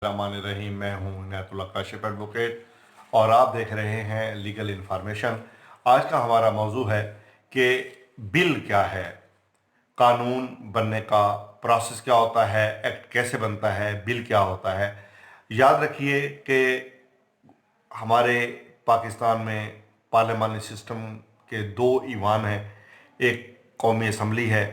रहीम। मैं हूं इनायतुल्लाह काशिफ एडवोकेट और आप देख रहे हैं लीगल इन्फॉर्मेशन। आज का हमारा मौजू है कि बिल क्या है, कानून बनने का प्रोसेस क्या होता है, एक्ट कैसे बनता है, बिल क्या होता है। याद रखिए कि हमारे पाकिस्तान में पार्लियामानी सिस्टम के दो ईवान हैं। एक कौमी असम्बली है,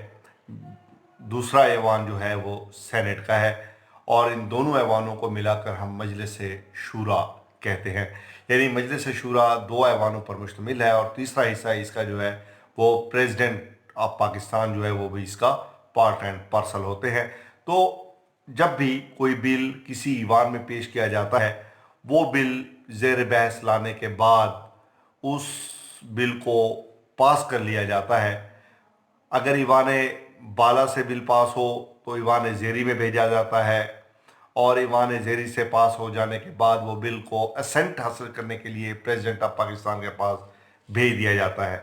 दूसरा ऐवान जो है वो सेनेट का है, और इन दोनों ऐवानों को मिलाकर हम मजलिस शूरा कहते हैं। यानी मजलिस शूरा दो ऐवानों पर मुश्तमिल है और तीसरा हिस्सा इसका जो है वो प्रेसिडेंट ऑफ पाकिस्तान जो है वो भी इसका पार्ट एंड पार्सल होते हैं। तो जब भी कोई बिल किसी ईवान में पेश किया जाता है, वो बिल ज़ेर बहस लाने के बाद उस बिल को पास कर लिया जाता है। अगर ईवान बाला से बिल पास हो तो ईवान ज़ेरी में भेजा जाता है, और ईवान ज़ेरी से पास हो जाने के बाद वो बिल को असेंट हासिल करने के लिए प्रेसिडेंट ऑफ पाकिस्तान के पास भेज दिया जाता है।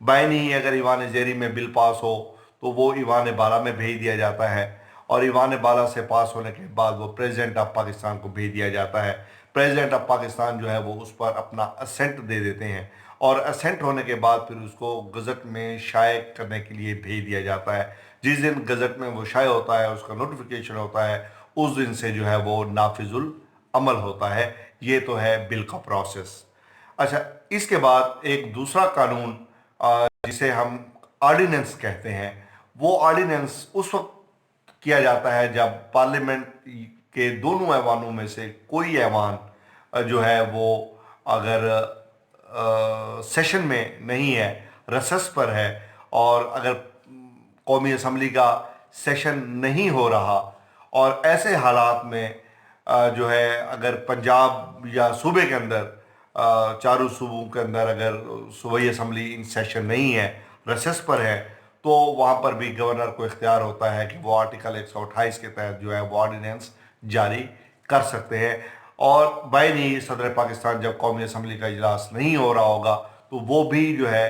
बाइनी ही अगर ईवान ज़ेरी में बिल पास हो तो वो ईवान बाला में भेज दिया जाता है, और ईवान बाला से पास होने के बाद वो प्रेसिडेंट ऑफ पाकिस्तान को भेज दिया जाता है। प्रेसिडेंट ऑफ पाकिस्तान जो है वो उस पर अपना असेंट दे देते हैं, और असेंट होने के बाद फिर उसको गज़ट में शाये करने के लिए भेज दिया जाता है। जिस दिन गज़ट में वो शाये होता है, उसका नोटिफिकेशन होता है, उस दिन से जो है वो नाफिजुल अमल होता है। ये तो है बिल का प्रोसेस। अच्छा, इसके बाद एक दूसरा कानून जिसे हम ऑर्डिनेंस कहते हैं, वो ऑर्डिनेंस उस वक्त किया जाता है जब पार्लियामेंट के दोनों ऐवानों में से कोई ऐवान जो है वो अगर सेशन में नहीं है, रसस पर है, और अगर कौमी असम्बली का सेशन नहीं हो रहा, और ऐसे हालात में जो है अगर पंजाब या सूबे के अंदर चारों सूबों के अंदर अगर सूबाई असम्बली इन सेशन नहीं है, रसेस पर है, तो वहाँ पर भी गवर्नर को इख्तियार होता है कि वो आर्टिकल 128 के तहत जो है वो ऑर्डिनेंस जारी कर सकते हैं। और बाइनी सदर पाकिस्तान जब कौमी असम्बली का इजलास नहीं हो रहा होगा तो वो भी जो है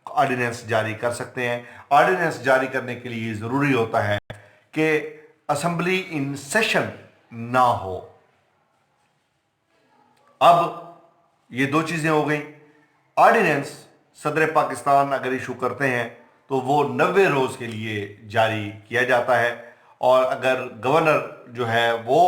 ऑर्डिनेंस जारी कर सकते हैं। ऑर्डिनेंस जारी करने के लिए ज़रूरी होता है कि असम्बली इन सेशन ना हो। अब ये दो चीज़ें हो गई। ऑर्डिनेंस सदर पाकिस्तान अगर इशू करते हैं तो वो 90 रोज़ के लिए जारी किया जाता है, और अगर गवर्नर जो है वो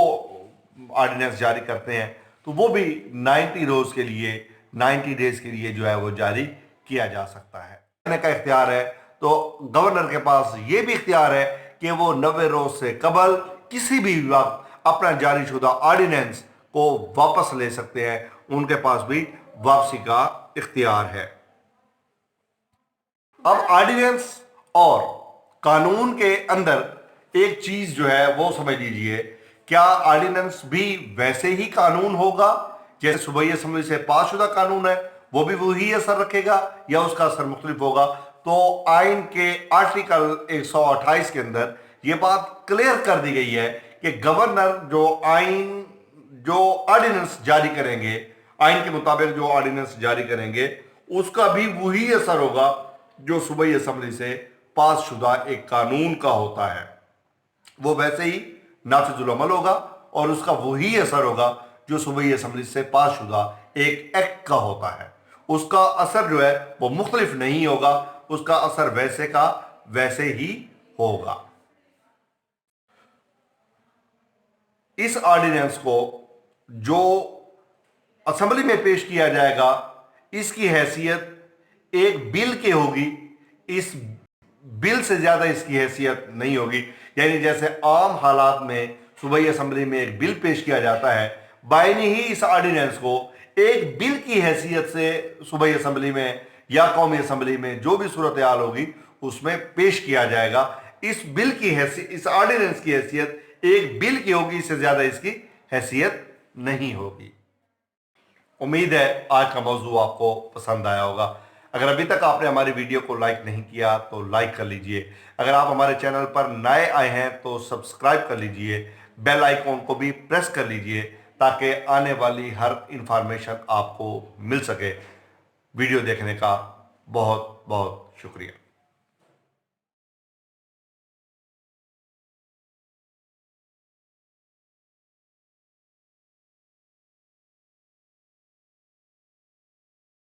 ऑर्डिनेंस जारी करते हैं तो वो भी 90 रोज़ के लिए, 90 डेज़ के लिए जो है वो जारी किया जा सकता है। करने का इख्तियार है तो गवर्नर के पास ये भी इख्तियार है कि वो 90 रोज़ से कबल किसी भी वक्त अपना जारी शुदा ऑर्डिनेंस को वापस ले सकते हैं। उनके पास भी वापसी का इख्तियार है। अब ऑर्डिनेंस और कानून के अंदर एक चीज जो है वो समझ लीजिए, क्या ऑर्डिनेंस भी वैसे ही कानून होगा जैसे सूबाई असम्बली से पास शुदा कानून है, वो भी वही असर रखेगा, या उसका असर मुख्तलिफ होगा? तो आइन के आर्टिकल 128 के अंदर ये बात क्लियर कर दी गई है कि गवर्नर जो ऑर्डिनेंस जारी करेंगे, आइन के मुताबिक जो ऑर्डिनेंस जारी करेंगे, उसका भी वही असर होगा जो सूबाई असम्बली से पास शुदा एक कानून का होता है। वो वैसे ही नाफिजुल अमल होगा, और उसका वही असर होगा जो सूबाई असम्बली से पास शुदा एक एक्ट का होता है। उसका असर जो है वो मुख्तलिफ नहीं होगा, उसका असर वैसे का वैसे ही होगा। इस ऑर्डिनेंस को जो असम्बली में पेश किया जाएगा, इसकी हैसियत एक बिल की होगी। इस बिल से ज्यादा इसकी हैसियत नहीं होगी। यानी जैसे आम हालात में सूबाई असम्बली में एक बिल पेश किया जाता है, बाइनी ही इस ऑर्डिनेंस को एक बिल की हैसियत से सूबाई असम्बली में या कौमी असम्बली में जो भी सूरत हाल होगी उसमें पेश किया जाएगा। इस बिल की हैसियत, इस ऑर्डिनेंस की हैसियत एक बिल की होगी, इससे ज्यादा इसकी हैसियत नहीं होगी। उम्मीद है आज का मौजू आपको पसंद आया होगा। अगर अभी तक आपने हमारी वीडियो को लाइक नहीं किया तो लाइक कर लीजिए। अगर आप हमारे चैनल पर नए आए हैं तो सब्सक्राइब कर लीजिए, बेल आइकॉन को भी प्रेस कर लीजिए ताकि आने वाली हर इंफॉर्मेशन आपको मिल सके। वीडियो देखने का बहुत बहुत शुक्रिया।